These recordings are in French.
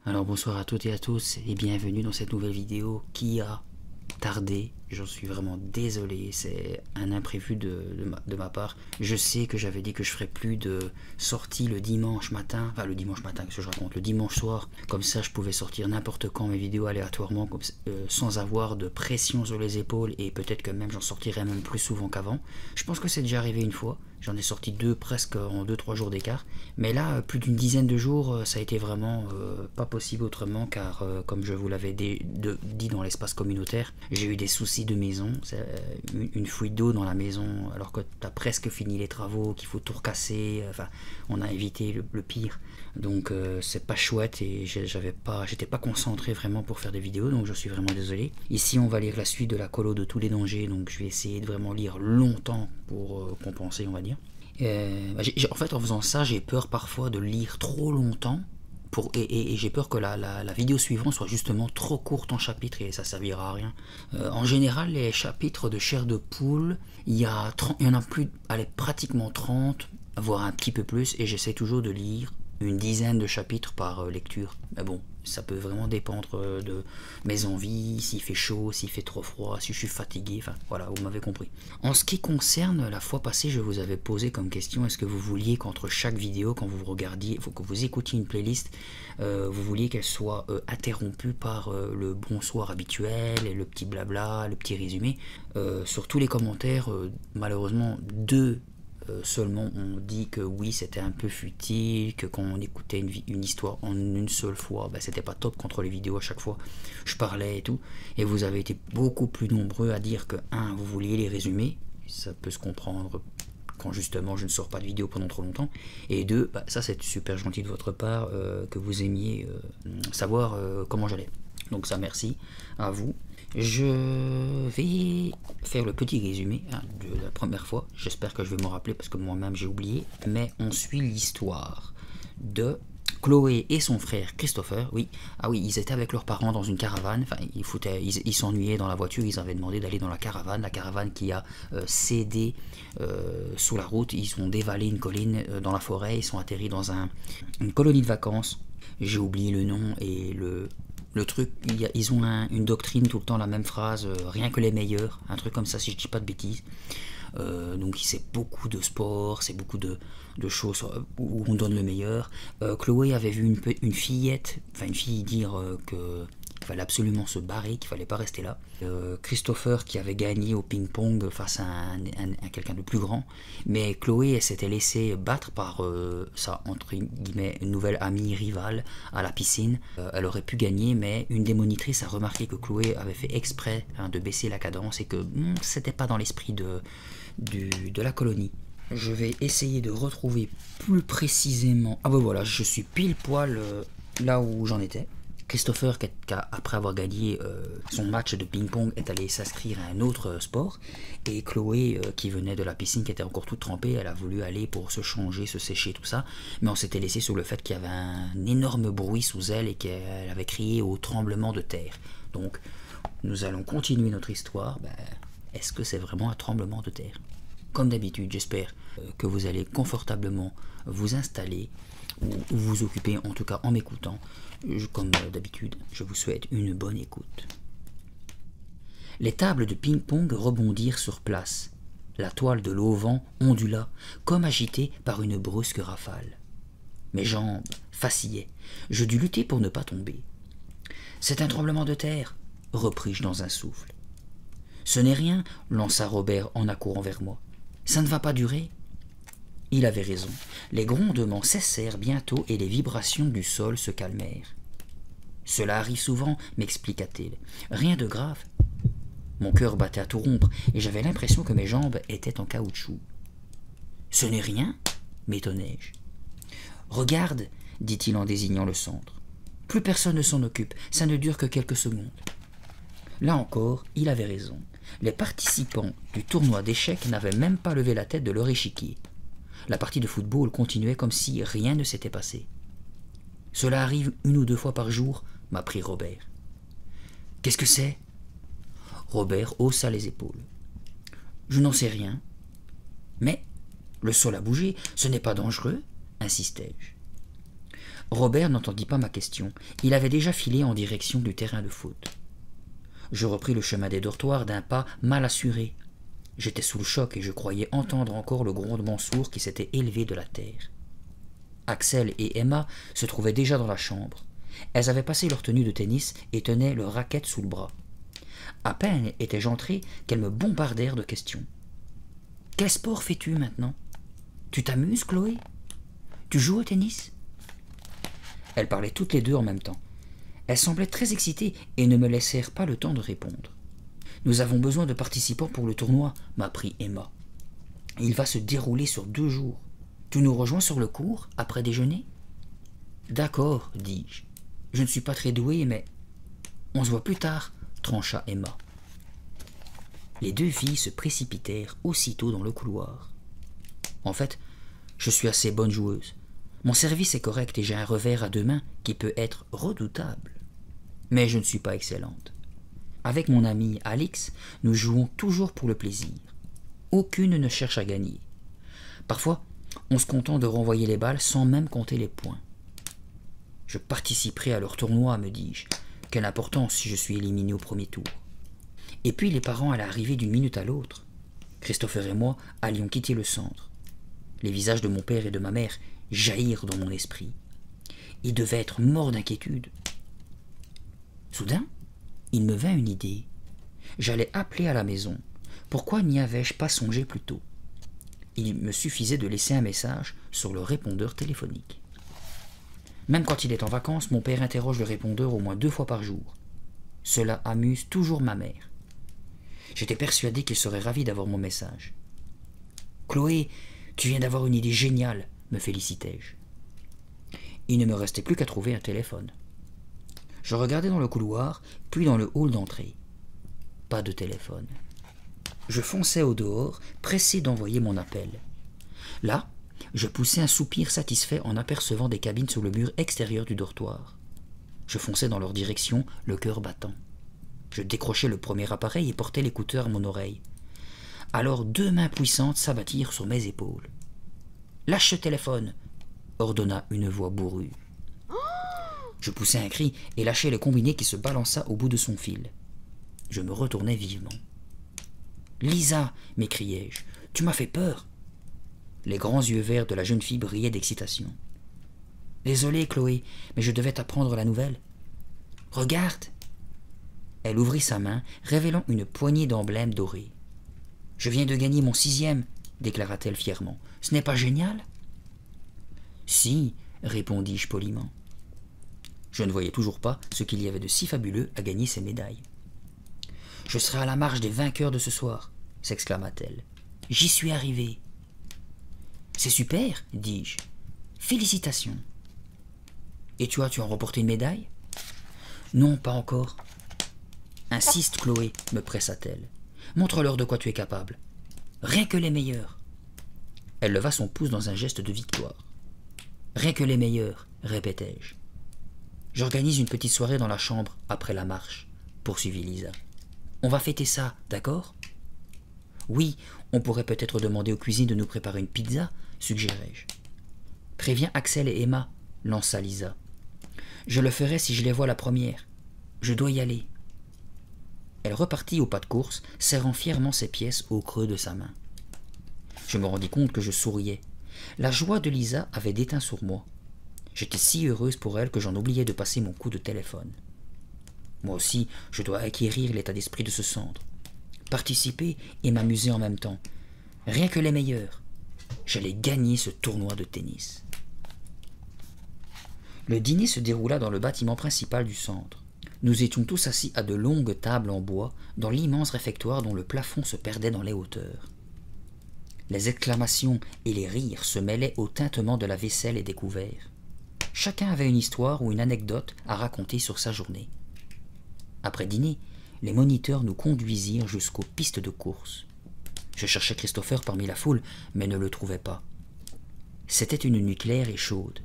Alors bonsoir à toutes et à tous et bienvenue dans cette nouvelle vidéo qui a tardé. J'en suis vraiment désolé, c'est un imprévu de ma part. Je sais que j'avais dit que je ferais plus de sorties le dimanche matin, enfin le dimanche matin, qu'est-ce que je raconte, le dimanche soir. Comme ça je pouvais sortir n'importe quand mes vidéos aléatoirement, sans avoir de pression sur les épaules, et peut-être que même j'en sortirais même plus souvent qu'avant. Je pense que c'est déjà arrivé une fois. J'en ai sorti deux presque en 2-3 jours d'écart. Mais là, plus d'une dizaine de jours, ça a été vraiment pas possible autrement, car comme je vous l'avais dit dans l'espace communautaire, j'ai eu des soucis de maison, une fuite d'eau dans la maison alors que tu as presque fini les travaux, qu'il faut tout recasser, enfin on a évité le pire. Donc c'est pas chouette et j'étais pas concentré vraiment pour faire des vidéos, donc je suis vraiment désolé. Ici on va lire la suite de la colo de tous les dangers, donc je vais essayer de vraiment lire longtemps pour compenser, on va dire. En fait, en faisant ça, j'ai peur parfois de lire trop longtemps et j'ai peur que la vidéo suivante soit justement trop courte en chapitre et ça servira à rien. En général, les chapitres de chair de poule, il y en a plus, allez, pratiquement 30, voire un petit peu plus, et j'essaie toujours de lire une dizaine de chapitres par lecture. Mais bon, ça peut vraiment dépendre de mes envies, s'il fait chaud, s'il fait trop froid, si je suis fatigué, enfin voilà, vous m'avez compris. En ce qui concerne la fois passée, je vous avais posé comme question, est-ce que vous vouliez qu'entre chaque vidéo, quand vous regardiez, que vous écoutiez une playlist, vous vouliez qu'elle soit interrompue par le bonsoir habituel, et le petit blabla, le petit résumé. Sur tous les commentaires, malheureusement, deux seulement on dit que oui, c'était un peu futile, que quand on écoutait une histoire en une seule fois, ben, c'était pas top contre les vidéos à chaque fois. Je parlais et tout, et vous avez été beaucoup plus nombreux à dire que vous vouliez les résumer, ça peut se comprendre quand justement je ne sors pas de vidéo pendant trop longtemps, et deux, bah, ça c'est super gentil de votre part que vous aimiez savoir comment j'allais. Donc ça, merci à vous. Je vais faire le petit résumé de la première fois. J'espère que je vais me rappeler parce que moi-même j'ai oublié. Mais on suit l'histoire de Chloé et son frère Christopher. Oui, ah oui, ils étaient avec leurs parents dans une caravane. Enfin, ils s'ennuyaient dans la voiture. Ils avaient demandé d'aller dans la caravane qui a cédé sous la route. Ils ont dévalé une colline dans la forêt. Ils sont atterris dans une colonie de vacances. J'ai oublié le nom et le truc, ils ont une doctrine tout le temps, la même phrase, rien que les meilleurs, un truc comme ça si je dis pas de bêtises. Donc c'est beaucoup de sport, c'est beaucoup de choses où on donne le meilleur. Chloé avait vu une fillette, enfin une fille dire qu'il fallait absolument se barrer, qu'il fallait pas rester là. Christopher qui avait gagné au ping-pong face à quelqu'un de plus grand, mais Chloé elle s'était laissée battre par sa entre guillemets nouvelle amie rivale à la piscine. Elle aurait pu gagner, mais une des monitrices a remarqué que Chloé avait fait exprès de baisser la cadence et que c'était pas dans l'esprit de la colonie. Je vais essayer de retrouver plus précisément. Ah ben voilà, je suis pile poil là où j'en étais. Christopher, après avoir gagné son match de ping-pong, est allé s'inscrire à un autre sport. Et Chloé, qui venait de la piscine, qui était encore toute trempée, elle a voulu aller pour se changer, se sécher, tout ça. Mais on s'était laissé sur le fait qu'il y avait un énorme bruit sous elle et qu'elle avait crié au tremblement de terre. Donc, nous allons continuer notre histoire. Est-ce que c'est vraiment un tremblement de terre? Comme d'habitude, j'espère que vous allez confortablement vous installer ou vous occuper, en tout cas en m'écoutant. Comme d'habitude, je vous souhaite une bonne écoute. Les tables de ping-pong rebondirent sur place. La toile de l'auvent ondula, comme agitée par une brusque rafale. Mes jambes vacillaient. Je dus lutter pour ne pas tomber. « C'est un tremblement de terre, repris-je dans un souffle. « Ce n'est rien, lança Robert en accourant vers moi. Ça ne va pas durer. Il avait raison. Les grondements cessèrent bientôt et les vibrations du sol se calmèrent. Cela arrive souvent, m'expliqua-t-il. Rien de grave. Mon cœur battait à tout rompre et j'avais l'impression que mes jambes étaient en caoutchouc. Ce n'est rien, m'étonnai-je. Regarde, dit-il en désignant le centre. Plus personne ne s'en occupe, ça ne dure que quelques secondes. Là encore, il avait raison. Les participants du tournoi d'échecs n'avaient même pas levé la tête de leur échiquier. La partie de football continuait comme si rien ne s'était passé. « Cela arrive 1 ou 2 fois par jour », m'apprit Robert. « Qu'est-ce que c'est » Robert haussa les épaules. « Je n'en sais rien. »« Mais le sol a bougé, ce n'est pas dangereux » insistai-je. Robert n'entendit pas ma question. Il avait déjà filé en direction du terrain de foot. Je repris le chemin des dortoirs d'un pas mal assuré. J'étais sous le choc et je croyais entendre encore le grondement sourd qui s'était élevé de la terre. Axel et Emma se trouvaient déjà dans la chambre. Elles avaient passé leur tenue de tennis et tenaient leur raquette sous le bras. À peine étais-je entré qu'elles me bombardèrent de questions. « Quel sport fais-tu maintenant? Tu t'amuses, Chloé? Tu joues au tennis ?» Elles parlaient toutes les deux en même temps. Elles semblaient très excitées et ne me laissèrent pas le temps de répondre. « Nous avons besoin de participants pour le tournoi, » m'apprit Emma. « Il va se dérouler sur 2 jours. Tu nous rejoins sur le cours, après déjeuner ?»« D'accord, dis-je. Je ne suis pas très doué, mais... »« On se voit plus tard, » trancha Emma. Les 2 filles se précipitèrent aussitôt dans le couloir. En fait, je suis assez bonne joueuse. Mon service est correct et j'ai un revers à 2 mains qui peut être redoutable. Mais je ne suis pas excellente. Avec mon ami Alix, nous jouons toujours pour le plaisir. Aucune ne cherche à gagner. Parfois, on se contente de renvoyer les balles sans même compter les points. Je participerai à leur tournoi, me dis-je. Quelle importance si je suis éliminé au premier tour. Et puis les parents allaient arriver d'une minute à l'autre. Christopher et moi allions quitter le centre. Les visages de mon père et de ma mère jaillirent dans mon esprit. Ils devaient être morts d'inquiétude. Soudain, il me vint une idée. J'allais appeler à la maison. Pourquoi n'y avais-je pas songé plus tôt? Il me suffisait de laisser un message sur le répondeur téléphonique. Même quand il est en vacances, mon père interroge le répondeur au moins 2 fois par jour. Cela amuse toujours ma mère. J'étais persuadé qu'il serait ravi d'avoir mon message. « Chloé, tu viens d'avoir une idée géniale !» me félicitai-je. Il ne me restait plus qu'à trouver un téléphone. Je regardai dans le couloir, puis dans le hall d'entrée. Pas de téléphone. Je fonçai au dehors, pressé d'envoyer mon appel. Là, je poussai un soupir satisfait en apercevant des cabines sur le mur extérieur du dortoir. Je fonçai dans leur direction, le cœur battant. Je décrochai le premier appareil et portai l'écouteur à mon oreille. Alors 2 mains puissantes s'abattirent sur mes épaules. « Lâche ce téléphone !» ordonna une voix bourrue. Je poussai un cri et lâchai le combiné qui se balança au bout de son fil. Je me retournai vivement. « Lisa !» m'écriai-je. « Tu m'as fait peur !» Les grands yeux verts de la jeune fille brillaient d'excitation. « Désolée, Chloé, mais je devais t'apprendre la nouvelle. »« Regarde !» Elle ouvrit sa main, révélant une poignée d'emblèmes dorés. « Je viens de gagner mon 6e, » déclara-t-elle fièrement. « Ce n'est pas génial ?»« Si, » répondis-je poliment. Je ne voyais toujours pas ce qu'il y avait de si fabuleux à gagner ces médailles. « Je serai à la marche des vainqueurs de ce soir, » s'exclama-t-elle. « J'y suis arrivée. »« C'est super, » dis-je. « Félicitations. »« Et tu as remporté une médaille ?»« Non, pas encore. »« Insiste, Chloé, » me pressa-t-elle. « Montre-leur de quoi tu es capable. Rien que les meilleurs. » Elle leva son pouce dans un geste de victoire. « Rien que les meilleurs, » répétai-je. « J'organise une petite soirée dans la chambre après la marche, » poursuivit Lisa. « On va fêter ça, d'accord ? » « Oui, on pourrait peut-être demander aux cuisines de nous préparer une pizza, » suggérai-je. « Préviens Axel et Emma, » lança Lisa. « Je le ferai si je les vois la première. Je dois y aller. » Elle repartit au pas de course, serrant fièrement ses pièces au creux de sa main. Je me rendis compte que je souriais. La joie de Lisa avait déteint sur moi. J'étais si heureuse pour elle que j'en oubliais de passer mon coup de téléphone. Moi aussi, je dois acquérir l'état d'esprit de ce centre. Participer et m'amuser en même temps. Rien que les meilleurs. J'allais gagner ce tournoi de tennis. Le dîner se déroula dans le bâtiment principal du centre. Nous étions tous assis à de longues tables en bois dans l'immense réfectoire dont le plafond se perdait dans les hauteurs. Les exclamations et les rires se mêlaient au tintement de la vaisselle et des couverts. Chacun avait une histoire ou une anecdote à raconter sur sa journée. Après dîner, les moniteurs nous conduisirent jusqu'aux pistes de course. Je cherchais Christopher parmi la foule, mais ne le trouvais pas. C'était une nuit claire et chaude.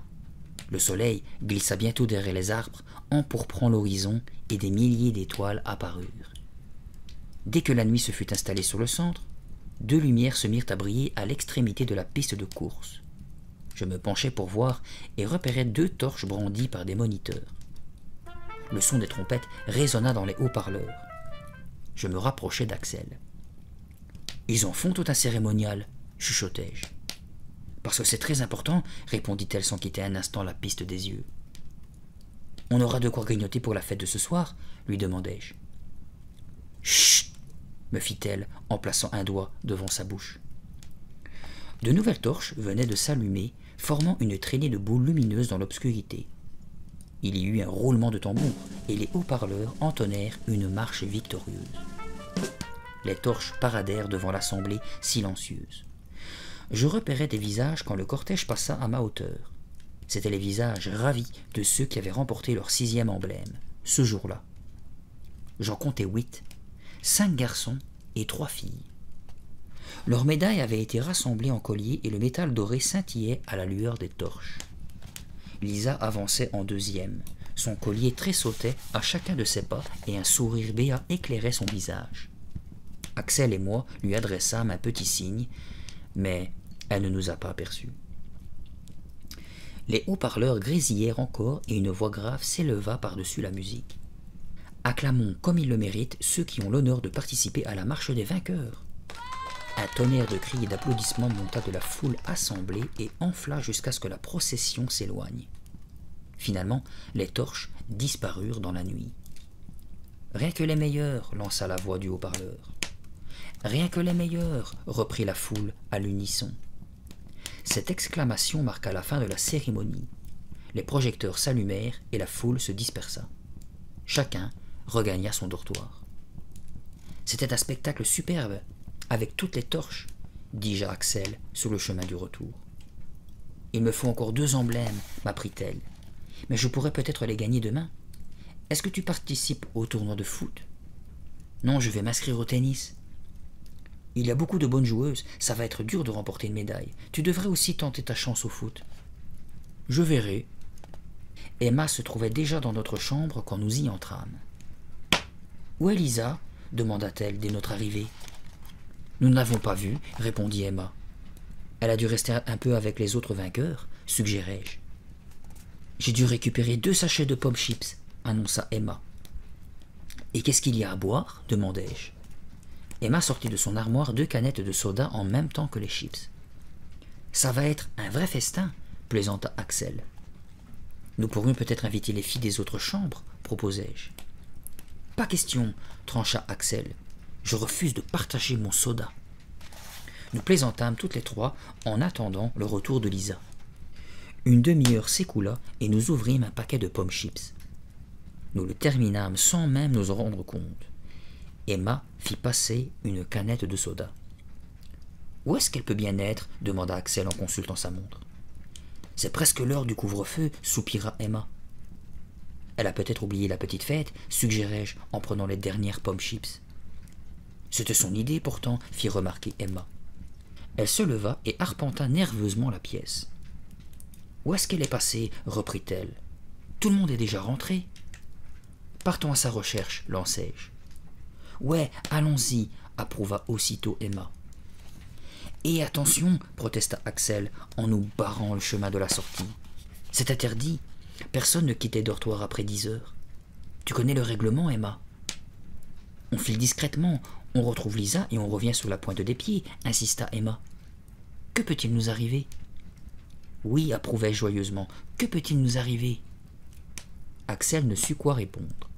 Le soleil glissa bientôt derrière les arbres, empourprant l'horizon, et des milliers d'étoiles apparurent. Dès que la nuit se fut installée sur le centre, 2 lumières se mirent à briller à l'extrémité de la piste de course. Je me penchai pour voir et repérai 2 torches brandies par des moniteurs. Le son des trompettes résonna dans les haut-parleurs. Je me rapprochai d'Axel. « Ils en font tout un cérémonial, chuchotai-je. « Parce que c'est très important, répondit-elle sans quitter un instant la piste des yeux. « On aura de quoi grignoter pour la fête de ce soir, lui demandai-je. « Chut, me fit-elle en plaçant un doigt devant sa bouche. De nouvelles torches venaient de s'allumer, formant une traînée de boules lumineuses dans l'obscurité. Il y eut un roulement de tambour et les haut-parleurs entonnèrent une marche victorieuse. Les torches paradèrent devant l'assemblée silencieuse. Je repérais des visages quand le cortège passa à ma hauteur. C'étaient les visages ravis de ceux qui avaient remporté leur 6e emblème, ce jour-là. J'en comptais 8, 5 garçons et 3 filles. Leurs médailles avaient été rassemblées en colliers et le métal doré scintillait à la lueur des torches. Lisa avançait en 2e. Son collier tressautait à chacun de ses pas et un sourire béat éclairait son visage. Axel et moi lui adressâmes un petit signe, mais elle ne nous a pas aperçus. Les haut-parleurs grésillèrent encore et une voix grave s'éleva par-dessus la musique. « Acclamons comme ils le méritent ceux qui ont l'honneur de participer à la marche des vainqueurs !» Un tonnerre de cris et d'applaudissements monta de la foule assemblée et enfla jusqu'à ce que la procession s'éloigne. Finalement, les torches disparurent dans la nuit. « Rien que les meilleurs !» lança la voix du haut-parleur. « Rien que les meilleurs !» reprit la foule à l'unisson. Cette exclamation marqua la fin de la cérémonie. Les projecteurs s'allumèrent et la foule se dispersa. Chacun regagna son dortoir. « C'était un spectacle superbe, avec toutes les torches, dis-je à Axel sur le chemin du retour. « Il me faut encore 2 emblèmes, m'apprit-elle, mais je pourrais peut-être les gagner demain. Est-ce que tu participes au tournoi de foot? »« Non, je vais m'inscrire au tennis. »« Il y a beaucoup de bonnes joueuses, ça va être dur de remporter une médaille. Tu devrais aussi tenter ta chance au foot. »« Je verrai. » Emma se trouvait déjà dans notre chambre quand nous y entrâmes. « Où est Lisa ?» demanda-t-elle dès notre arrivée. « Nous ne l'avons pas vue, répondit Emma. Elle a dû rester un peu avec les autres vainqueurs, suggérai-je. J'ai dû récupérer 2 sachets de pommes chips, annonça Emma. Et qu'est-ce qu'il y a à boire demandai-je. Emma sortit de son armoire 2 canettes de soda en même temps que les chips. Ça va être un vrai festin, plaisanta Axel. Nous pourrions peut-être inviter les filles des autres chambres, proposai-je. Pas question, trancha Axel. Je refuse de partager mon soda. Nous plaisantâmes toutes les 3 en attendant le retour de Lisa. Une demi-heure s'écoula et nous ouvrîmes un paquet de pommes chips. Nous le terminâmes sans même nous en rendre compte. Emma fit passer une canette de soda. « Où est-ce qu'elle peut bien être ?» demanda Axel en consultant sa montre. « C'est presque l'heure du couvre-feu, soupira Emma. »« Elle a peut-être oublié la petite fête, suggérai-je en prenant les dernières pommes chips. »« C'était son idée pourtant, fit remarquer Emma. Elle se leva et arpenta nerveusement la pièce. « Où est-ce qu'elle est passée ?» reprit-elle. « Tout le monde est déjà rentré. »« Partons à sa recherche, lançai-je. »« Ouais, allons-y, approuva aussitôt Emma. »« Et attention, protesta Axel en nous barrant le chemin de la sortie. C'est interdit. Personne ne quitte les dortoirs après 10 heures. Tu connais le règlement, Emma. On file discrètement, on retrouve Lisa et on revient sur la pointe des pieds, insista Emma. Que peut-il nous arriver? Oui, approuvai-je joyeusement. Que peut-il nous arriver? Axel ne sut quoi répondre.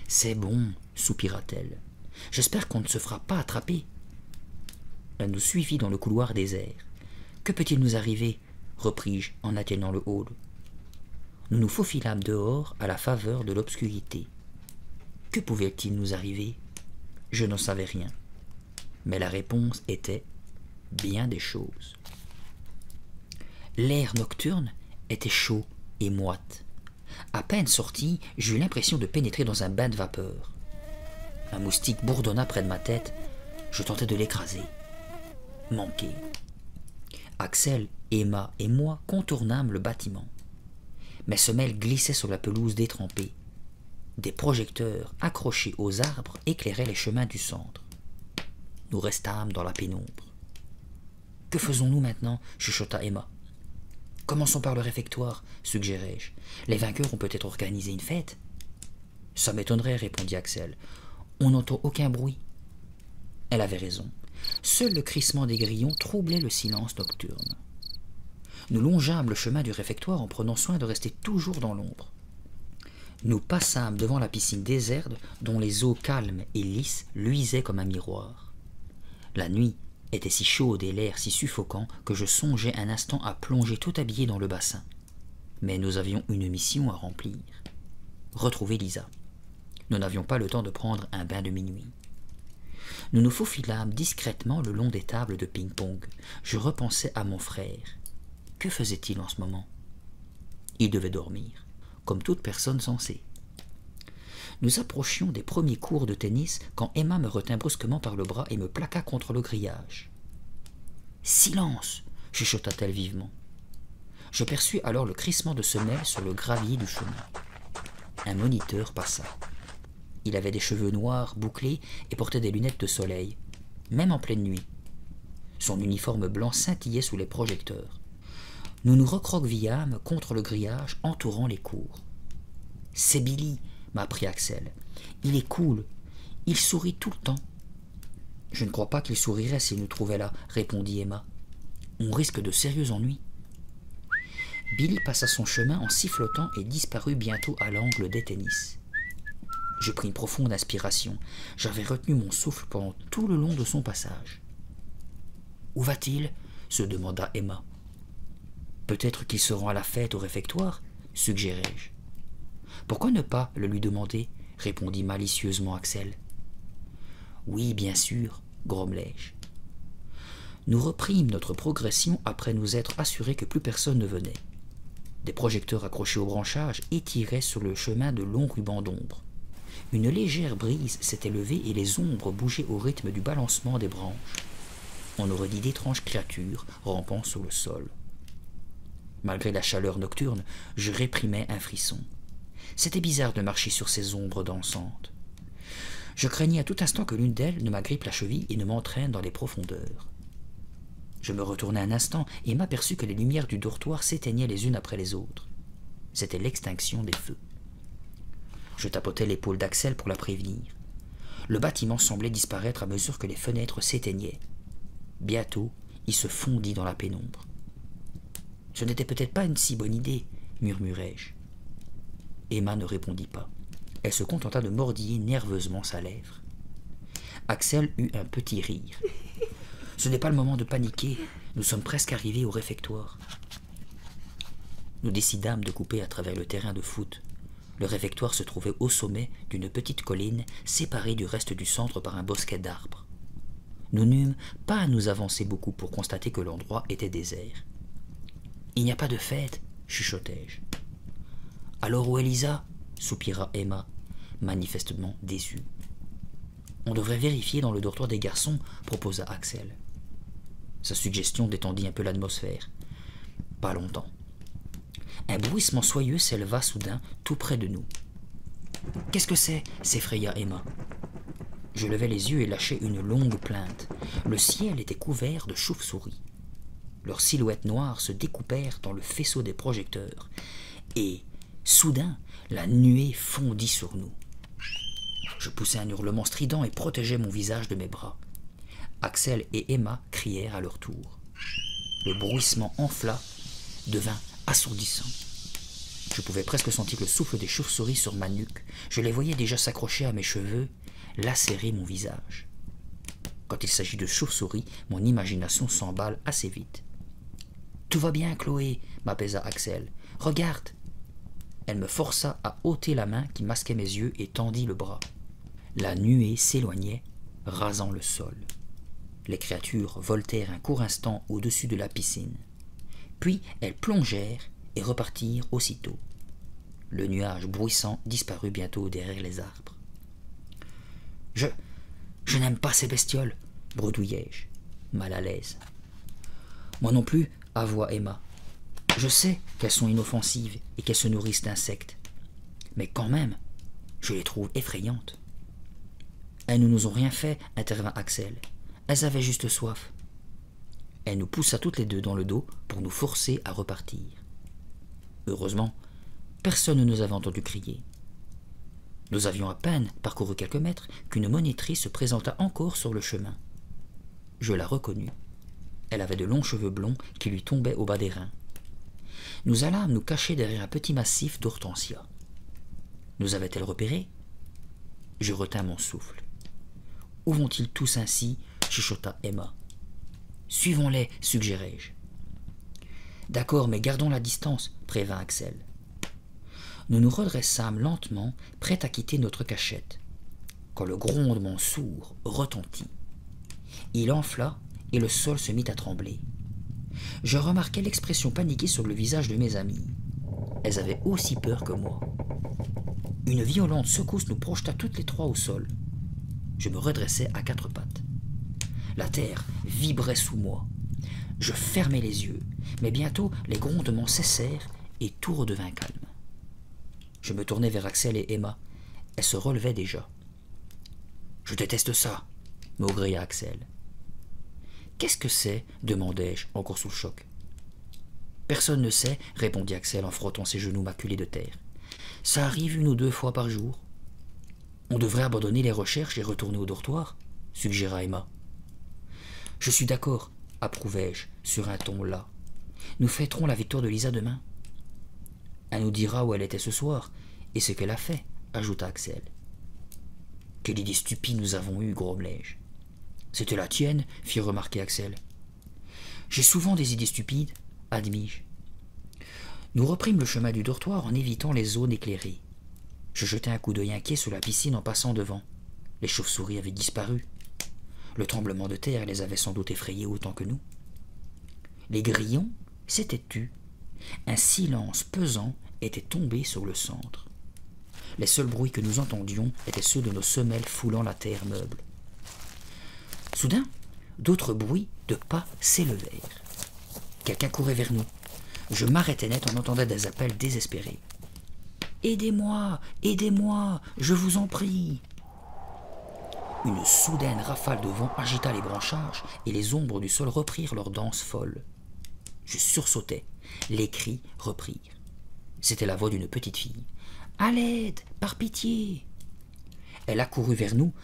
C'est bon, soupira-t-elle. J'espère qu'on ne se fera pas attraper. Elle nous suivit dans le couloir désert. Que peut-il nous arriver? Repris-je en atteignant le hall. Nous nous faufilâmes dehors à la faveur de l'obscurité. Que pouvait-il nous arriver? Je n'en savais rien. Mais la réponse était bien des choses. L'air nocturne était chaud et moite. À peine sorti, j'eus l'impression de pénétrer dans un bain de vapeur. Un moustique bourdonna près de ma tête. Je tentais de l'écraser. Manqué. Axel, Emma et moi contournâmes le bâtiment. Mes semelles glissaient sur la pelouse détrempée. Des projecteurs accrochés aux arbres éclairaient les chemins du centre. Nous restâmes dans la pénombre. « Que faisons-nous maintenant » chuchota Emma. Commençons par le réfectoire, suggérai-je. Les vainqueurs ont peut-être organisé une fête. Ça m'étonnerait, répondit Axel. On n'entend aucun bruit. Elle avait raison. Seul le crissement des grillons troublait le silence nocturne. Nous longeâmes le chemin du réfectoire en prenant soin de rester toujours dans l'ombre. Nous passâmes devant la piscine déserte dont les eaux calmes et lisses luisaient comme un miroir. La nuit était si chaude et l'air si suffocant que je songeais un instant à plonger tout habillé dans le bassin. Mais nous avions une mission à remplir. Retrouver Lisa. Nous n'avions pas le temps de prendre un bain de minuit. Nous nous faufilâmes discrètement le long des tables de ping-pong. Je repensais à mon frère. Que faisait-il en ce moment? Il devait dormir, comme toute personne sensée. Nous approchions des premiers cours de tennis quand Emma me retint brusquement par le bras et me plaqua contre le grillage. « Silence !» chuchota-t-elle vivement. Je perçus alors le crissement de semelles sur le gravier du chemin. Un moniteur passa. Il avait des cheveux noirs bouclés et portait des lunettes de soleil, même en pleine nuit. Son uniforme blanc scintillait sous les projecteurs. Nous nous recroquevillâmes contre le grillage entourant les cours. « C'est Billy !» m'apprit Axel. « Il est cool. Il sourit tout le temps. »« Je ne crois pas qu'il sourirait s'il nous trouvait là, » répondit Emma. « On risque de sérieux ennuis. » Billy passa son chemin en sifflotant et disparut bientôt à l'angle des tennis. Je pris une profonde inspiration. J'avais retenu mon souffle pendant tout le long de son passage. « Où va-t-il » se demanda Emma. « Peut-être qu'ils seront à la fête au réfectoire » suggérai-je. « Pourquoi ne pas le lui demander » répondit malicieusement Axel. « Oui, bien sûr, grommelai-je. Nous reprîmes notre progression après nous être assurés que plus personne ne venait. Des projecteurs accrochés au branchage étiraient sur le chemin de longs rubans d'ombre. Une légère brise s'était levée et les ombres bougeaient au rythme du balancement des branches. On aurait dit d'étranges créatures rampant sur le sol. Malgré la chaleur nocturne, je réprimais un frisson. C'était bizarre de marcher sur ces ombres dansantes. Je craignais à tout instant que l'une d'elles ne m'agrippe la cheville et ne m'entraîne dans les profondeurs. Je me retournai un instant et m'aperçus que les lumières du dortoir s'éteignaient les unes après les autres. C'était l'extinction des feux. Je tapotai l'épaule d'Axel pour la prévenir. Le bâtiment semblait disparaître à mesure que les fenêtres s'éteignaient. Bientôt, il se fondit dans la pénombre. « Ce n'était peut-être pas une si bonne idée, » murmurai-je. Emma ne répondit pas. Elle se contenta de mordiller nerveusement sa lèvre. Axel eut un petit rire. « Ce n'est pas le moment de paniquer, nous sommes presque arrivés au réfectoire. » Nous décidâmes de couper à travers le terrain de foot. Le réfectoire se trouvait au sommet d'une petite colline séparée du reste du centre par un bosquet d'arbres. Nous n'eûmes pas à nous avancer beaucoup pour constater que l'endroit était désert. « Il n'y a pas de fête, » chuchotai-je. « Alors où est Lisa ?» soupira Emma, manifestement déçue. « On devrait vérifier dans le dortoir des garçons, » proposa Axel. Sa suggestion détendit un peu l'atmosphère. Pas longtemps. Un bruissement soyeux s'éleva soudain tout près de nous. « Qu'est-ce que c'est » s'effraya Emma. Je levai les yeux et lâchai une longue plainte. Le ciel était couvert de chauves-souris. Leurs silhouettes noires se découpèrent dans le faisceau des projecteurs. Et, soudain, la nuée fondit sur nous. Je poussai un hurlement strident et protégeai mon visage de mes bras. Axel et Emma crièrent à leur tour. Le bruissement enfla, devint assourdissant. Je pouvais presque sentir le souffle des chauves-souris sur ma nuque. Je les voyais déjà s'accrocher à mes cheveux, lacérer mon visage. Quand il s'agit de chauves-souris, mon imagination s'emballe assez vite. « Tout va bien, Chloé » m'apaisa Axel. « Regarde !» Elle me força à ôter la main qui masquait mes yeux et tendit le bras. La nuée s'éloignait, rasant le sol. Les créatures voltèrent un court instant au-dessus de la piscine. Puis elles plongèrent et repartirent aussitôt. Le nuage bruissant disparut bientôt derrière les arbres. « Je n'aime pas ces bestioles » bredouillai-je, mal à l'aise. « Moi non plus » avoua Emma. « Je sais qu'elles sont inoffensives et qu'elles se nourrissent d'insectes. Mais quand même, je les trouve effrayantes. »« Elles ne nous ont rien fait, » intervint Axel. « Elles avaient juste soif. » Elle nous poussa toutes les deux dans le dos pour nous forcer à repartir. Heureusement, personne ne nous avait entendu crier. Nous avions à peine parcouru quelques mètres qu'une monnetterie se présenta encore sur le chemin. Je la reconnus. Elle avait de longs cheveux blonds qui lui tombaient au bas des reins. Nous allâmes nous cacher derrière un petit massif d'hortensias. Nous avait-elle repérés? Je retins mon souffle. « Où vont-ils tous ainsi ?» chuchota Emma. « Suivons-les, suggérai-je. »« D'accord, mais gardons la distance, » prévint Axel. Nous nous redressâmes lentement, prêts à quitter notre cachette, quand le grondement sourd retentit. Il enfla et le sol se mit à trembler. Je remarquai l'expression paniquée sur le visage de mes amies. Elles avaient aussi peur que moi. Une violente secousse nous projeta toutes les trois au sol. Je me redressai à quatre pattes. La terre vibrait sous moi. Je fermai les yeux, mais bientôt les grondements cessèrent et tout redevint calme. Je me tournai vers Axel et Emma. Elles se relevaient déjà. « Je déteste ça !» maugréa Axel. « Qu'est-ce que c'est ?» demandai-je, encore sous le choc. « Personne ne sait, » répondit Axel en frottant ses genoux maculés de terre. « Ça arrive 1 ou 2 fois par jour. »« On devrait abandonner les recherches et retourner au dortoir » suggéra Emma. « Je suis d'accord, » approuvai-je, sur un ton las. « Nous fêterons la victoire de Lisa demain. » « Elle nous dira où elle était ce soir, et ce qu'elle a fait, » ajouta Axel. « Quelle idée stupide nous avons eue, grommelai-je. »« C'était la tienne, » fit remarquer Axel. « J'ai souvent des idées stupides, » admis-je. Nous reprîmes le chemin du dortoir en évitant les zones éclairées. Je jetai un coup d'œil inquiet sur la piscine en passant devant. Les chauves-souris avaient disparu. Le tremblement de terre les avait sans doute effrayés autant que nous. Les grillons s'étaient tus. Un silence pesant était tombé sur le centre. Les seuls bruits que nous entendions étaient ceux de nos semelles foulant la terre meuble. Soudain, d'autres bruits de pas s'élevèrent. Quelqu'un courait vers nous. Je m'arrêtai net en entendant des appels désespérés. « Aidez-moi, aidez-moi, je vous en prie !» Une soudaine rafale de vent agita les branchages et les ombres du sol reprirent leur danse folle. Je sursautai. Les cris reprirent. C'était la voix d'une petite fille. « À l'aide, par pitié !» Elle accourut vers nous,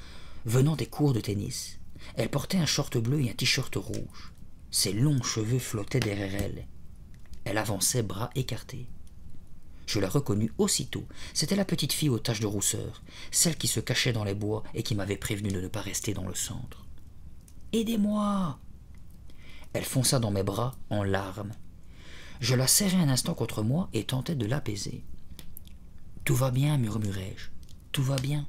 venant des cours de tennis. Elle portait un short bleu et un t-shirt rouge. Ses longs cheveux flottaient derrière elle. Elle avançait bras écartés. Je la reconnus aussitôt. C'était la petite fille aux taches de rousseur, celle qui se cachait dans les bois et qui m'avait prévenu de ne pas rester dans le centre. « Aidez-moi !» Elle fonça dans mes bras en larmes. Je la serrai un instant contre moi et tentai de l'apaiser. « Tout va bien, murmurai-je. Tout va bien. »«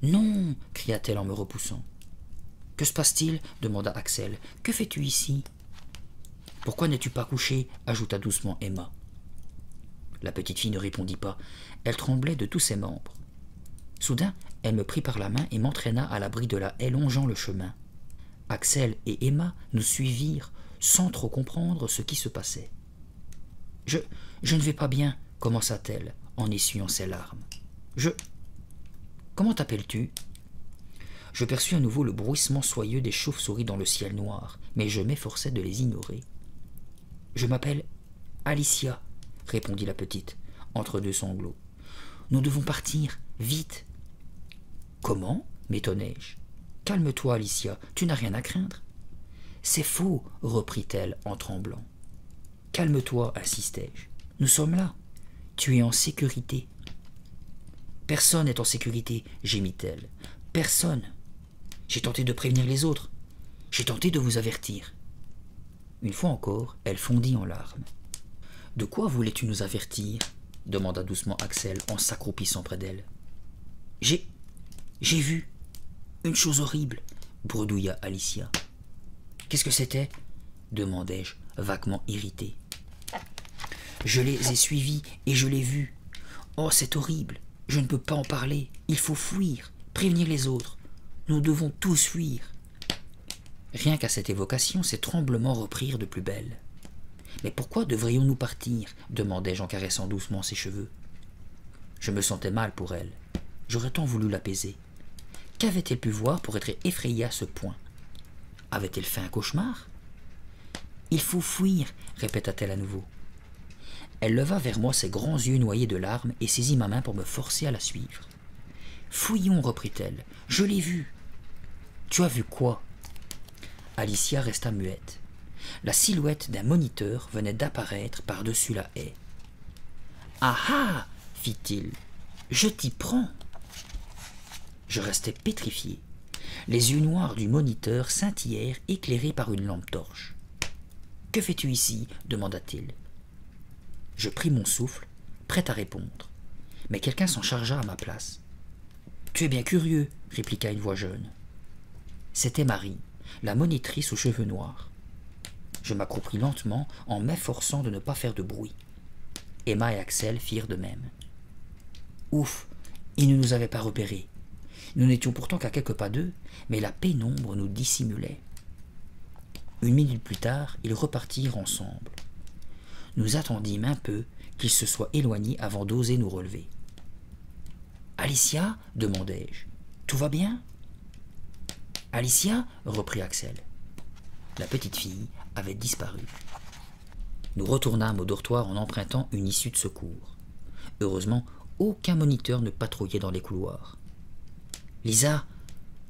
Non !» cria-t-elle en me repoussant. « Que se passe-t-il » demanda Axel. « Que fais-tu ici ?»« Pourquoi n'es-tu pas couché » ajouta doucement Emma. La petite fille ne répondit pas. Elle tremblait de tous ses membres. Soudain, elle me prit par la main et m'entraîna à l'abri de la haie longeant le chemin. Axel et Emma nous suivirent sans trop comprendre ce qui se passait. « Je ne vais pas bien, » commença-t-elle en essuyant ses larmes. « Comment t'appelles-tu » Je perçus à nouveau le bruissement soyeux des chauves-souris dans le ciel noir, mais je m'efforçai de les ignorer. « Je m'appelle Alicia, » répondit la petite, entre deux sanglots. « Nous devons partir, vite. »« Comment » m'étonnai-je. « Calme-toi, Alicia, tu n'as rien à craindre. »« C'est faux, » reprit-elle en tremblant. « Calme-toi, insistai-je. Nous sommes là. Tu es en sécurité. »« Personne n'est en sécurité, » gémit-elle. « Personne. J'ai tenté de prévenir les autres. J'ai tenté de vous avertir. » Une fois encore, elle fondit en larmes. « De quoi voulais-tu nous avertir » demanda doucement Axel en s'accroupissant près d'elle. « J'ai vu une chose horrible, » bredouilla Alicia. « Qu'est-ce que c'était » demandai-je, vaguement irrité. « Je les ai suivis et je l'ai vu. Oh, c'est horrible. Je ne peux pas en parler. Il faut fuir, prévenir les autres. Nous devons tous fuir. » Rien qu'à cette évocation, ces tremblements reprirent de plus belle. « Mais pourquoi devrions-nous partir » demandai-je en caressant doucement ses cheveux. Je me sentais mal pour elle. J'aurais tant voulu l'apaiser. Qu'avait-elle pu voir pour être effrayée à ce point? Avait-elle fait un cauchemar? Il faut fuir, répéta-t-elle à nouveau. Elle leva vers moi ses grands yeux noyés de larmes et saisit ma main pour me forcer à la suivre. Fouillons, reprit-elle. Je l'ai vu. Tu as vu quoi? Alicia resta muette. La silhouette d'un moniteur venait d'apparaître par-dessus la haie. Ah ah, fit-il. Je t'y prends. Je restai pétrifié. Les yeux noirs du moniteur scintillèrent, éclairés par une lampe torche. « Que fais-tu ici » demanda-t-il. Je pris mon souffle, prêt à répondre. Mais quelqu'un s'en chargea à ma place. « Tu es bien curieux » répliqua une voix jeune. C'était Marie, la monitrice aux cheveux noirs. Je m'accroupis lentement en m'efforçant de ne pas faire de bruit. Emma et Axel firent de même. Ouf, ils ne nous avaient pas repérés. Nous n'étions pourtant qu'à quelques pas d'eux, mais la pénombre nous dissimulait. Une minute plus tard, ils repartirent ensemble. Nous attendîmes un peu qu'ils se soient éloignés avant d'oser nous relever. « Alicia » demandai-je. « Tout va bien ?»« Alicia » reprit Axel. La petite fille avait disparu. Nous retournâmes au dortoir en empruntant une issue de secours. Heureusement, aucun moniteur ne patrouillait dans les couloirs. « Lisa,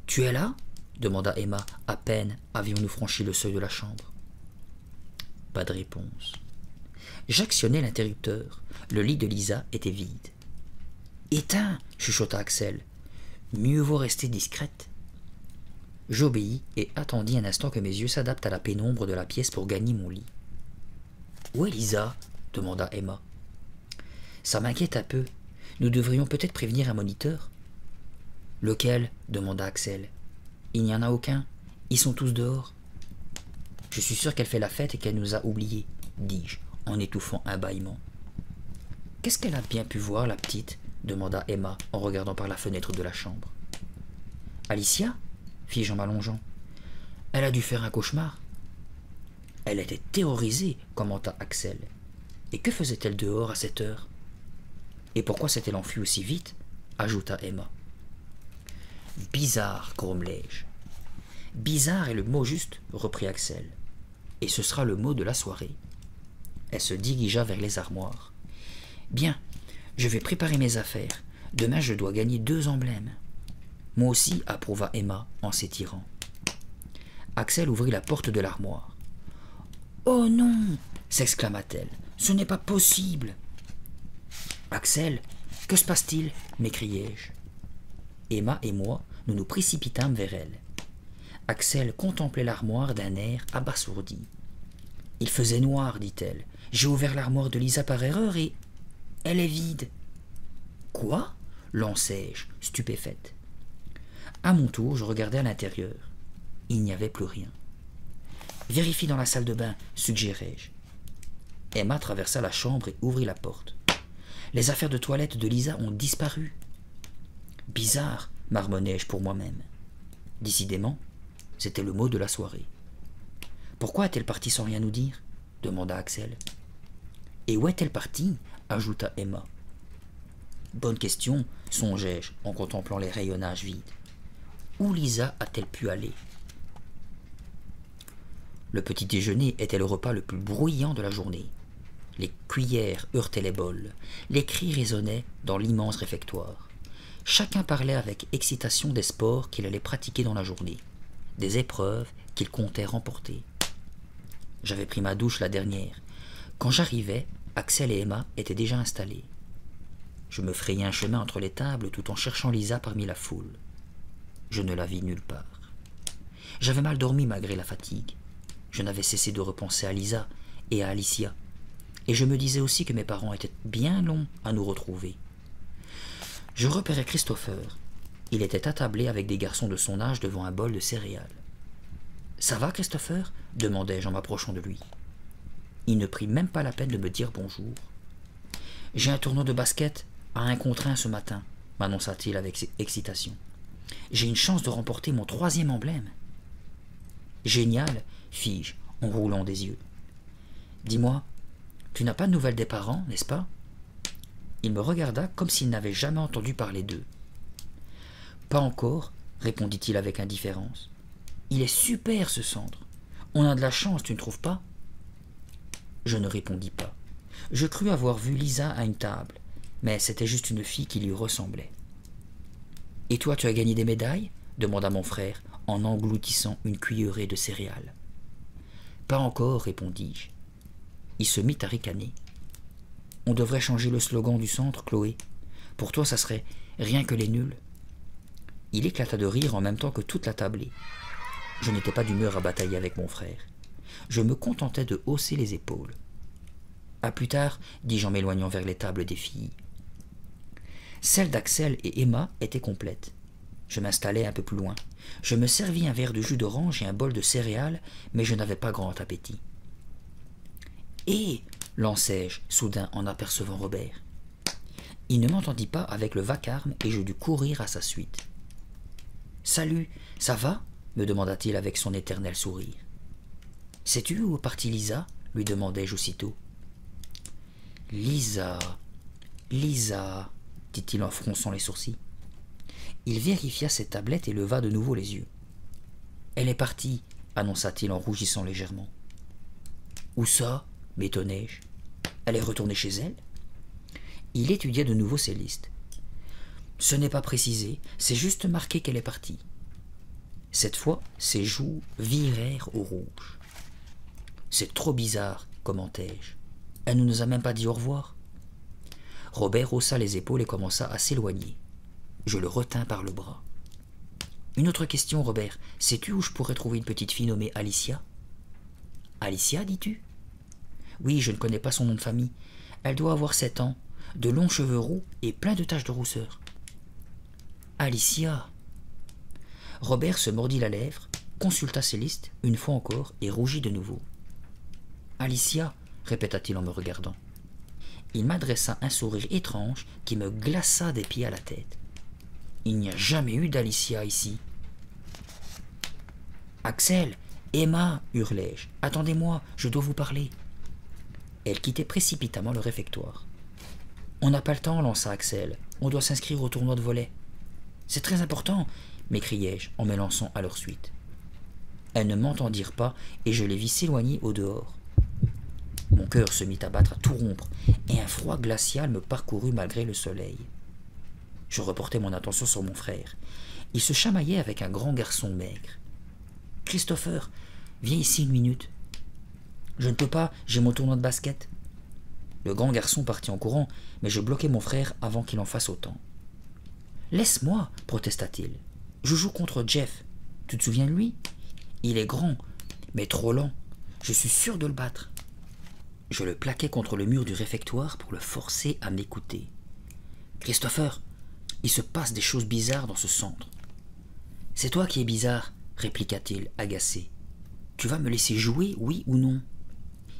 tu es là ?» demanda Emma, à peine avions-nous franchi le seuil de la chambre. Pas de réponse. J'actionnai l'interrupteur. Le lit de Lisa était vide. « Éteins !» chuchota Axel. « Mieux vaut rester discrète. » J'obéis et attendis un instant que mes yeux s'adaptent à la pénombre de la pièce pour gagner mon lit. « Où est Lisa ?» demanda Emma. « Ça m'inquiète un peu. Nous devrions peut-être prévenir un moniteur. »« Lequel ?» demanda Axel. « Il n'y en a aucun. Ils sont tous dehors. »« Je suis sûr qu'elle fait la fête et qu'elle nous a oubliés, » dis-je, en étouffant un bâillement. « Qu'est-ce qu'elle a bien pu voir, la petite ?» demanda Emma en regardant par la fenêtre de la chambre. « Alicia ?» fis-je en m'allongeant. « Elle a dû faire un cauchemar. »« Elle était terrorisée, » commenta Axel. « Et que faisait-elle dehors à cette heure ?»« Et pourquoi s'est-elle enfuie aussi vite ?» ajouta Emma. « Bizarre, grommelai-je. »« Bizarre est le mot juste, » reprit Axel. « Et ce sera le mot de la soirée. » Elle se dirigea vers les armoires. « Bien, je vais préparer mes affaires. Demain, je dois gagner 2 emblèmes. »« Moi aussi, » approuva Emma en s'étirant. Axel ouvrit la porte de l'armoire. « Oh non !» s'exclama-t-elle. « Ce n'est pas possible !»« Axel, que se passe-t-il » m'écriai-je. Emma et moi, nous nous précipitâmes vers elle. Axel contemplait l'armoire d'un air abasourdi. « Il faisait noir, dit-elle. J'ai ouvert l'armoire de Lisa par erreur et... elle est vide. »« Quoi ?» lançai-je, stupéfaite. À mon tour, je regardai à l'intérieur. Il n'y avait plus rien. « Vérifie dans la salle de bain, suggérai-je. » Emma traversa la chambre et ouvrit la porte. « Les affaires de toilette de Lisa ont disparu. » « Bizarre, marmonnai-je pour moi-même. Décidément, c'était le mot de la soirée. « Pourquoi est-elle partie sans rien nous dire ?» demanda Axel. « Et où est-elle partie ?» ajouta Emma. « Bonne question, songeai-je en contemplant les rayonnages vides. Où Lisa a-t-elle pu aller ?» Le petit déjeuner était le repas le plus bruyant de la journée. Les cuillères heurtaient les bols, les cris résonnaient dans l'immense réfectoire. Chacun parlait avec excitation des sports qu'il allait pratiquer dans la journée, des épreuves qu'il comptait remporter. J'avais pris ma douche la dernière. Quand j'arrivais, Axel et Emma étaient déjà installés. Je me frayai un chemin entre les tables tout en cherchant Lisa parmi la foule. Je ne la vis nulle part. J'avais mal dormi malgré la fatigue. Je n'avais cessé de repenser à Lisa et à Alicia, et je me disais aussi que mes parents étaient bien longs à nous retrouver. Je repérai Christopher. Il était attablé avec des garçons de son âge devant un bol de céréales. « Ça va, Christopher » demandai-je en m'approchant de lui. Il ne prit même pas la peine de me dire bonjour. « J'ai un tournoi de basket à 1 contre 1 ce matin » m'annonça-t-il avec excitation. « J'ai une chance de remporter mon 3e emblème. »« Génial » fis-je en roulant des yeux. « Dis-moi, tu n'as pas de nouvelles des parents, n'est-ce pas ?» Il me regarda comme s'il n'avait jamais entendu parler d'eux. « Pas encore, » répondit-il avec indifférence. « Il est super ce centre. On a de la chance, tu ne trouves pas ?» Je ne répondis pas. Je crus avoir vu Lisa à une table, mais c'était juste une fille qui lui ressemblait. « Et toi, tu as gagné des médailles ?» demanda mon frère en engloutissant une cuillerée de céréales. « Pas encore, répondis-je. » Il se mit à ricaner. « On devrait changer le slogan du centre, Chloé. Pour toi, ça serait « rien que les nuls ». Il éclata de rire en même temps que toute la tablée. Je n'étais pas d'humeur à batailler avec mon frère. Je me contentais de hausser les épaules. « À plus tard, dis-je en m'éloignant vers les tables des filles. Celle d'Axel et Emma était complète. Je m'installai un peu plus loin. Je me servis un verre de jus d'orange et un bol de céréales, mais je n'avais pas grand appétit. « Hé !» lançai-je, soudain en apercevant Robert. Il ne m'entendit pas avec le vacarme et je dus courir à sa suite. « Salut, ça va ?» me demanda-t-il avec son éternel sourire. « Sais-tu où est partie Lisa ?» lui demandai-je aussitôt. « Lisa, Lisa, » dit-il en fronçant les sourcils. Il vérifia ses tablettes et leva de nouveau les yeux. « Elle est partie, » annonça-t-il en rougissant légèrement. « Où ça ?» m'étonnai-je. « Elle est retournée chez elle ?» Il étudiait de nouveau ses listes. « Ce n'est pas précisé, c'est juste marqué qu'elle est partie. » Cette fois, ses joues virèrent au rouge. « C'est trop bizarre, » commentai-je. « Elle ne nous a même pas dit au revoir. » Robert haussa les épaules et commença à s'éloigner. Je le retins par le bras. « Une autre question, Robert. Sais-tu où je pourrais trouver une petite fille nommée Alicia ?»« Alicia, dis-tu » ? ?»« Oui, je ne connais pas son nom de famille. Elle doit avoir 7 ans, de longs cheveux roux et plein de taches de rousseur. »« Alicia !» Robert se mordit la lèvre, consulta ses listes, une fois encore, et rougit de nouveau. « Alicia !» répéta-t-il en me regardant. Il m'adressa un sourire étrange qui me glaça des pieds à la tête. « Il n'y a jamais eu d'Alicia ici. »« Axel, Emma !» hurlai-je. « Attendez-moi, je dois vous parler. » Elle quittait précipitamment le réfectoire. « On n'a pas le temps, lança Axel. On doit s'inscrire au tournoi de volley. »« C'est très important !» m'écriai-je en m'élançant à leur suite. Elles ne m'entendirent pas et je les vis s'éloigner au dehors. Mon cœur se mit à battre à tout rompre et un froid glacial me parcourut malgré le soleil. Je reportai mon attention sur mon frère. Il se chamaillait avec un grand garçon maigre. « Christopher, viens ici une minute. »« Je ne peux pas, j'ai mon tournoi de basket. » Le grand garçon partit en courant, mais je bloquai mon frère avant qu'il en fasse autant. « Laisse-moi, protesta-t-il. Je joue contre Jeff. Tu te souviens de lui? Il est grand, mais trop lent. Je suis sûr de le battre. » Je le plaquai contre le mur du réfectoire pour le forcer à m'écouter. « Christopher, il se passe des choses bizarres dans ce centre. »« C'est toi qui es bizarre, » répliqua-t-il, agacé. « Tu vas me laisser jouer, oui ou non ?»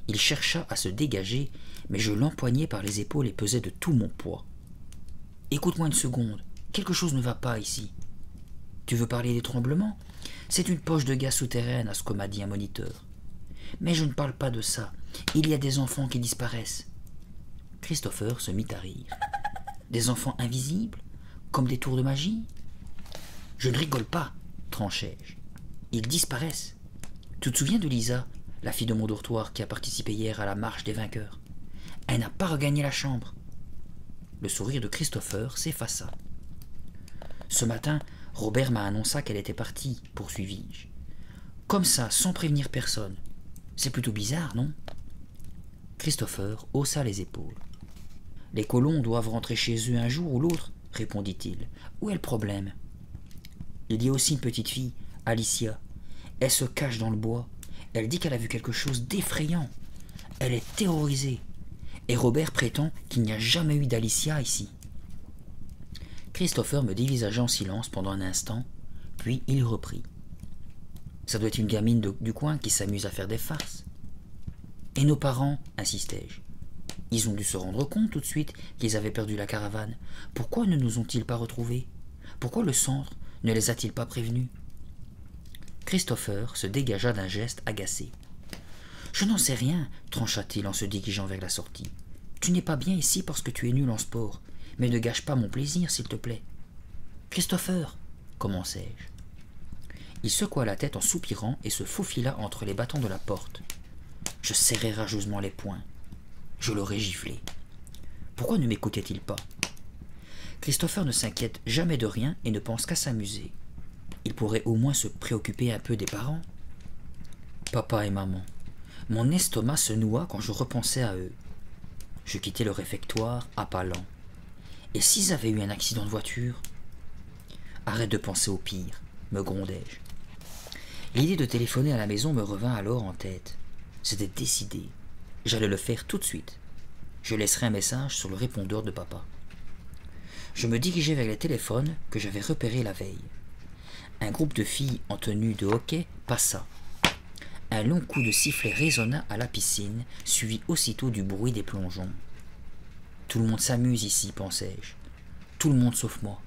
Il chercha à se dégager, mais je l'empoignai par les épaules et pesai de tout mon poids. « Écoute-moi une seconde, quelque chose ne va pas ici. »« Tu veux parler des tremblements ? C'est une poche de gaz souterraine, à ce que m'a dit un moniteur. »« Mais je ne parle pas de ça. Il y a des enfants qui disparaissent. » Christopher se mit à rire. « Des enfants invisibles, comme des tours de magie ? » « Je ne rigole pas, tranchai-je. Ils disparaissent. Tu te souviens de Lisa, la fille de mon dortoir qui a participé hier à la marche des vainqueurs ? Elle n'a pas regagné la chambre. » Le sourire de Christopher s'effaça. « Ce matin, Robert m'a annoncé qu'elle était partie, poursuivis-je. Comme ça, sans prévenir personne. C'est plutôt bizarre, non ?» Christopher haussa les épaules. « Les colons doivent rentrer chez eux un jour ou l'autre, répondit-il. Où est le problème ? Il y a aussi une petite fille, Alicia. Elle se cache dans le bois. Elle dit qu'elle a vu quelque chose d'effrayant. Elle est terrorisée. Et Robert prétend qu'il n'y a jamais eu d'Alicia ici. » Christopher me dévisagea en silence pendant un instant, puis il reprit. « Ça doit être une gamine du coin qui s'amuse à faire des farces. »« Et nos parents, insistai-je. Ils ont dû se rendre compte tout de suite qu'ils avaient perdu la caravane. Pourquoi ne nous ont-ils pas retrouvés? Pourquoi le centre ne les a-t-il pas prévenus ?» Christopher se dégagea d'un geste agacé. « Je n'en sais rien, trancha-t-il en se dirigeant vers la sortie. Tu n'es pas bien ici parce que tu es nul en sport, mais ne gâche pas mon plaisir, s'il te plaît. »« Christopher !» commençai-je. Il secoua la tête en soupirant et se faufila entre les battants de la porte. Je serrai rageusement les poings. Je l'aurais giflé. Pourquoi ne m'écoutait-il pas? Christopher ne s'inquiète jamais de rien et ne pense qu'à s'amuser. Il pourrait au moins se préoccuper un peu des parents. Papa et maman. Mon estomac se noua quand je repensais à eux. Je quittais le réfectoire à pas lents. Et s'ils avaient eu un accident de voiture? Arrête de penser au pire, me grondai-je. L'idée de téléphoner à la maison me revint alors en tête. C'était décidé. J'allais le faire tout de suite. Je laisserai un message sur le répondeur de papa. Je me dirigeai vers les téléphones que j'avais repérés la veille. Un groupe de filles en tenue de hockey passa. Un long coup de sifflet résonna à la piscine, suivi aussitôt du bruit des plongeons. Tout le monde s'amuse ici, pensai-je. Tout le monde sauf moi.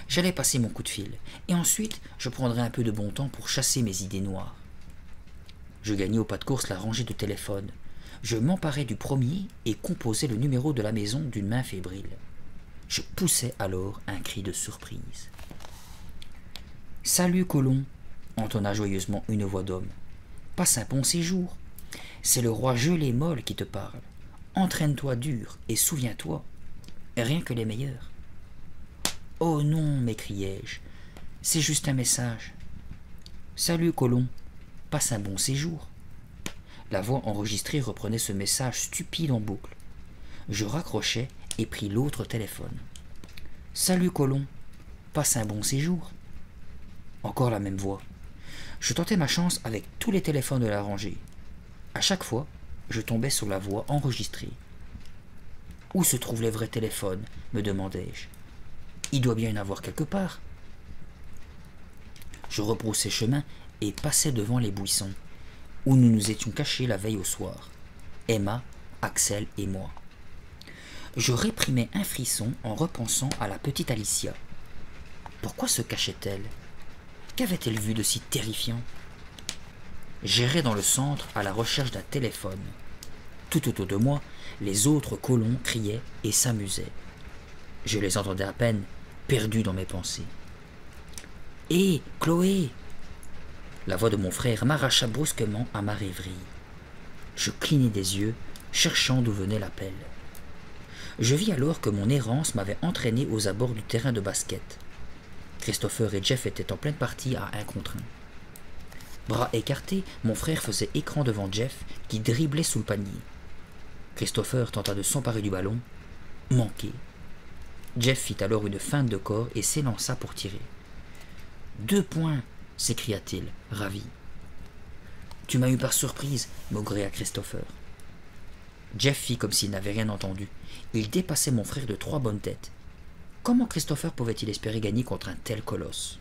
J'allais passer mon coup de fil, et ensuite je prendrais un peu de bon temps pour chasser mes idées noires. Je gagnai au pas de course la rangée de téléphones. Je m'emparai du premier et composai le numéro de la maison d'une main fébrile. Je poussai alors un cri de surprise. « Salut, Colon !» entonna joyeusement une voix d'homme. « Passe un bon séjour. C'est le roi Gelé Molle qui te parle. Entraîne-toi dur et souviens-toi, rien que les meilleurs. » « Oh non !» m'écriai-je. « C'est juste un message. »« Salut, Colon. Passe un bon séjour. » La voix enregistrée reprenait ce message stupide en boucle. Je raccrochai et pris l'autre téléphone. « Salut, Colon. Passe un bon séjour. » Encore la même voix. Je tentais ma chance avec tous les téléphones de la rangée. À chaque fois, je tombais sur la voix enregistrée. « Où se trouvent les vrais téléphones ?» me demandai-je. Il doit bien y en avoir quelque part. Je rebroussai chemin et passai devant les buissons, où nous nous étions cachés la veille au soir, Emma, Axel et moi. Je réprimai un frisson en repensant à la petite Alicia. Pourquoi se cachait-elle? Qu'avait-elle vu de si terrifiant? J'errais dans le centre à la recherche d'un téléphone. Tout autour de moi, les autres colons criaient et s'amusaient. Je les entendais à peine, perdus dans mes pensées. « Hé, Chloé !» La voix de mon frère m'arracha brusquement à ma rêverie. Je clignai des yeux, cherchant d'où venait l'appel. Je vis alors que mon errance m'avait entraîné aux abords du terrain de basket. Christopher et Jeff étaient en pleine partie à 1 contre 1. Bras écartés, mon frère faisait écran devant Jeff qui driblait sous le panier. Christopher tenta de s'emparer du ballon. Manqué. Jeff fit alors une feinte de corps et s'élança pour tirer. « 2 points !» s'écria-t-il, ravi. « Tu m'as eu par surprise !» maugréa Christopher. Jeff fit comme s'il n'avait rien entendu. Il dépassait mon frère de 3 bonnes têtes. Comment Christopher pouvait-il espérer gagner contre un tel colosse?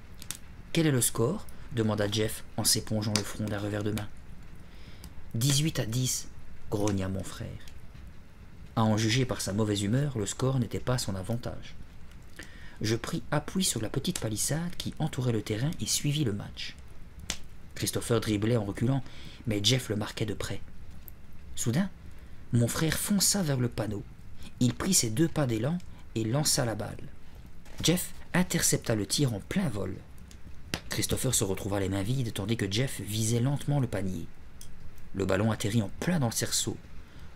« Quel est le score ?» demanda Jeff en s'épongeant le front d'un revers de main. « 18-10 !» grogna mon frère. À en juger par sa mauvaise humeur, le score n'était pas à son avantage. Je pris appui sur la petite palissade qui entourait le terrain et suivis le match. Christopher driblait en reculant, mais Jeff le marquait de près. Soudain, mon frère fonça vers le panneau. Il prit ses 2 pas d'élan et lança la balle. Jeff intercepta le tir en plein vol. Christopher se retrouva les mains vides tandis que Jeff visait lentement le panier. Le ballon atterrit en plein dans le cerceau.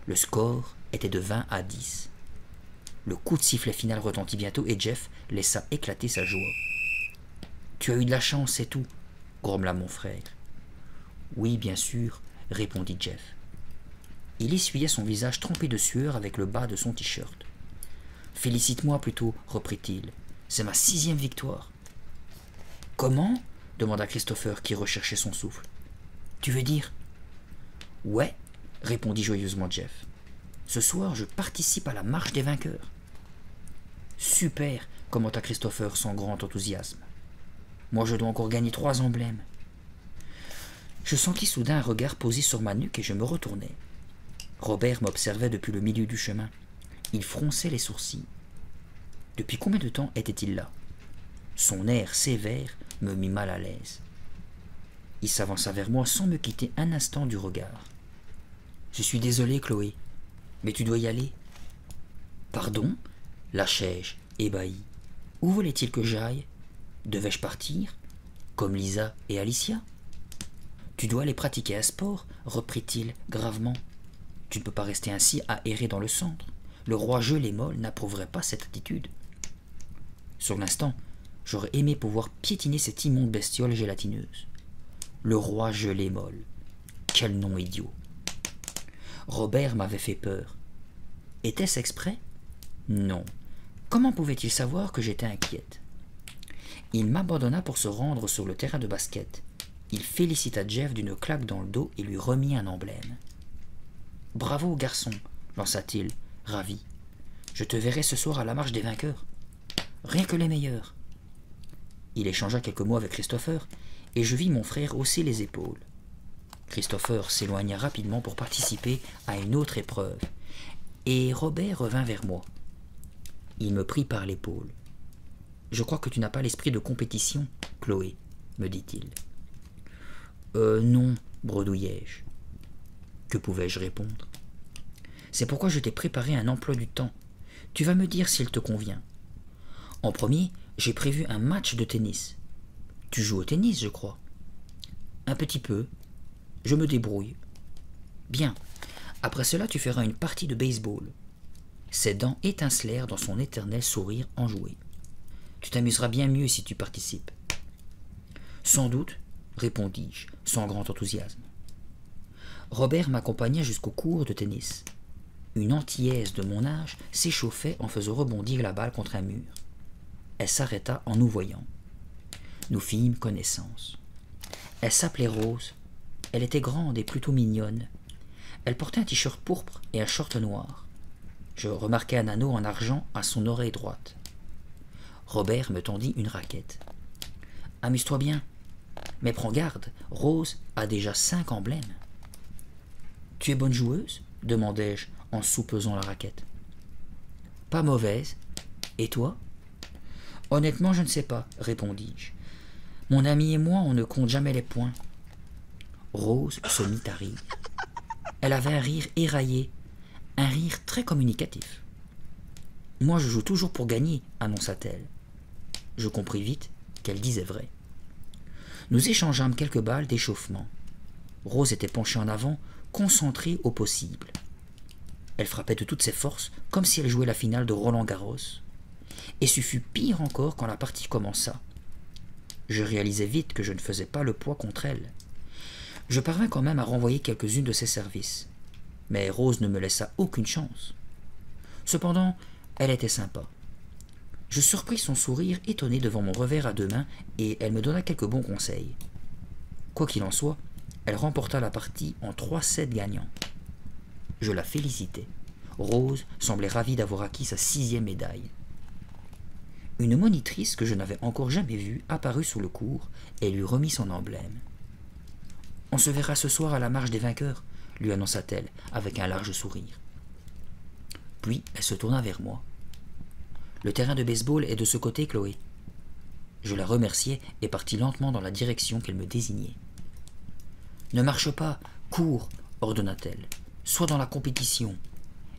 Le score était de 20-10. Le coup de sifflet final retentit bientôt et Jeff laissa éclater sa joie. « Tu as eu de la chance, c'est tout !» grommela mon frère. « Oui, bien sûr, » répondit Jeff. Il essuyait son visage trempé de sueur avec le bas de son t-shirt. « Félicite-moi plutôt, » reprit-il. « C'est ma 6e victoire. »« Comment ?» demanda Christopher qui recherchait son souffle. « Tu veux dire ?»« Ouais, » répondit joyeusement Jeff. « Ce soir, je participe à la marche des vainqueurs. »« Super !» commenta Christopher sans grand enthousiasme. « Moi, je dois encore gagner 3 emblèmes. » Je sentis soudain un regard posé sur ma nuque et je me retournai. Robert m'observait depuis le milieu du chemin. Il fronçait les sourcils. Depuis combien de temps était-il là? Son air sévère me mit mal à l'aise. Il s'avança vers moi sans me quitter un instant du regard. « Je suis désolé, Chloé, mais tu dois y aller. »« Pardon ?» lâchai-je, ébahi. « Où voulait-il que j'aille? Devais-je partir, comme Lisa et Alicia ?»« Tu dois aller pratiquer un sport, reprit-il gravement. Tu ne peux pas rester ainsi à errer dans le centre. Le roi gelé molle n'approuverait pas cette attitude. Sur l'instant, j'aurais aimé pouvoir piétiner cette immonde bestiole gélatineuse. Le roi gelé molle. Quel nom idiot. Robert m'avait fait peur. Était-ce exprès? Non. Comment pouvait-il savoir que j'étais inquiète? Il m'abandonna pour se rendre sur le terrain de basket. Il félicita Jeff d'une claque dans le dos et lui remit un emblème. « Bravo, garçon !» lança-t-il, ravi. « Je te verrai ce soir à la marche des vainqueurs. Rien que les meilleurs. » Il échangea quelques mots avec Christopher, et je vis mon frère hausser les épaules. Christopher s'éloigna rapidement pour participer à une autre épreuve, et Robert revint vers moi. Il me prit par l'épaule. « Je crois que tu n'as pas l'esprit de compétition, Chloé, » me dit-il. « Non, bredouillai-je. » Que pouvais-je répondre? « C'est pourquoi je t'ai préparé un emploi du temps. Tu vas me dire s'il te convient. En premier, j'ai prévu un match de tennis. Tu joues au tennis, je crois. Un petit peu. Je me débrouille. Bien. Après cela, tu feras une partie de baseball. » Ses dents étincelèrent dans son éternel sourire enjoué. « Tu t'amuseras bien mieux si tu participes. »« Sans doute, » répondis-je, sans grand enthousiasme. Robert m'accompagna jusqu'au court de tennis. Une antillaise de mon âge s'échauffait en faisant rebondir la balle contre un mur. Elle s'arrêta en nous voyant. Nous fîmes connaissance. Elle s'appelait Rose. Elle était grande et plutôt mignonne. Elle portait un t-shirt pourpre et un short noir. Je remarquai un anneau en argent à son oreille droite. Robert me tendit une raquette. « Amuse-toi bien. Mais prends garde, Rose a déjà 5 emblèmes. »« Tu es bonne joueuse ?» demandai-je en soupesant la raquette. « Pas mauvaise. Et toi ?»« Honnêtement, je ne sais pas, » répondis-je. « Mon ami et moi, on ne compte jamais les points. » Rose se mit à rire. Elle avait un rire éraillé, un rire très communicatif. « Moi, je joue toujours pour gagner, » annonça-t-elle. Je compris vite qu'elle disait vrai. Nous échangeâmes quelques balles d'échauffement. Rose était penchée en avant, concentrée au possible. Elle frappait de toutes ses forces, comme si elle jouait la finale de Roland-Garros. Et ce fut pire encore quand la partie commença. Je réalisai vite que je ne faisais pas le poids contre elle. Je parvins quand même à renvoyer quelques-unes de ses services. Mais Rose ne me laissa aucune chance. Cependant, elle était sympa. Je surpris son sourire étonné devant mon revers à 2 mains et elle me donna quelques bons conseils. Quoi qu'il en soit, elle remporta la partie en 3-7 gagnants. Je la félicitai. Rose semblait ravie d'avoir acquis sa 6e médaille. Une monitrice que je n'avais encore jamais vue apparut sur le court et lui remit son emblème. « On se verra ce soir à la marche des vainqueurs » lui annonça-t-elle avec un large sourire. Puis elle se tourna vers moi. « Le terrain de baseball est de ce côté, Chloé. » Je la remerciai et partis lentement dans la direction qu'elle me désignait. « Ne marche pas, cours » ordonna-t-elle. « Sois dans la compétition.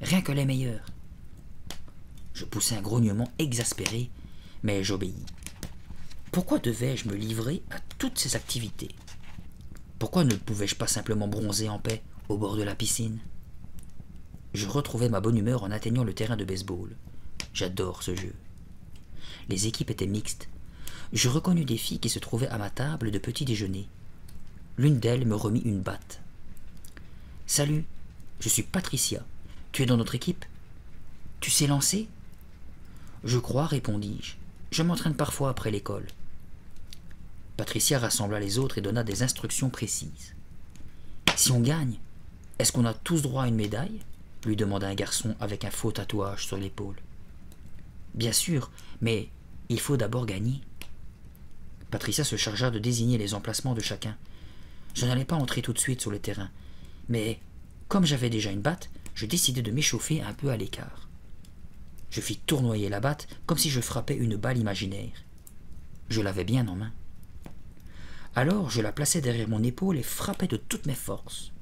Rien que les meilleurs. » Je poussai un grognement exaspéré, mais j'obéis. Pourquoi devais-je me livrer à toutes ces activités? Pourquoi ne pouvais-je pas simplement bronzer en paix au bord de la piscine? Je retrouvai ma bonne humeur en atteignant le terrain de baseball. J'adore ce jeu. Les équipes étaient mixtes. Je reconnus des filles qui se trouvaient à ma table de petit déjeuner. L'une d'elles me remit une batte. « Salut, je suis Patricia. Tu es dans notre équipe? Tu sais lancer ?»« Je crois, répondis-je. Je m'entraîne parfois après l'école. » Patricia rassembla les autres et donna des instructions précises. « Si on gagne, est-ce qu'on a tous droit à une médaille ?» lui demanda un garçon avec un faux tatouage sur l'épaule. « Bien sûr, mais il faut d'abord gagner. » Patricia se chargea de désigner les emplacements de chacun. Je n'allais pas entrer tout de suite sur le terrain, mais comme j'avais déjà une batte, je décidai de m'échauffer un peu à l'écart. Je fis tournoyer la batte comme si je frappais une balle imaginaire. Je l'avais bien en main. Alors je la plaçai derrière mon épaule et frappai de toutes mes forces.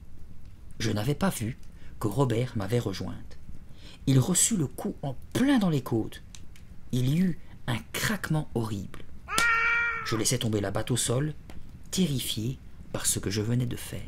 Je n'avais pas vu que Robert m'avait rejointe. Il reçut le coup en plein dans les côtes. Il y eut un craquement horrible. Je laissai tomber la batte au sol, terrifié par ce que je venais de faire.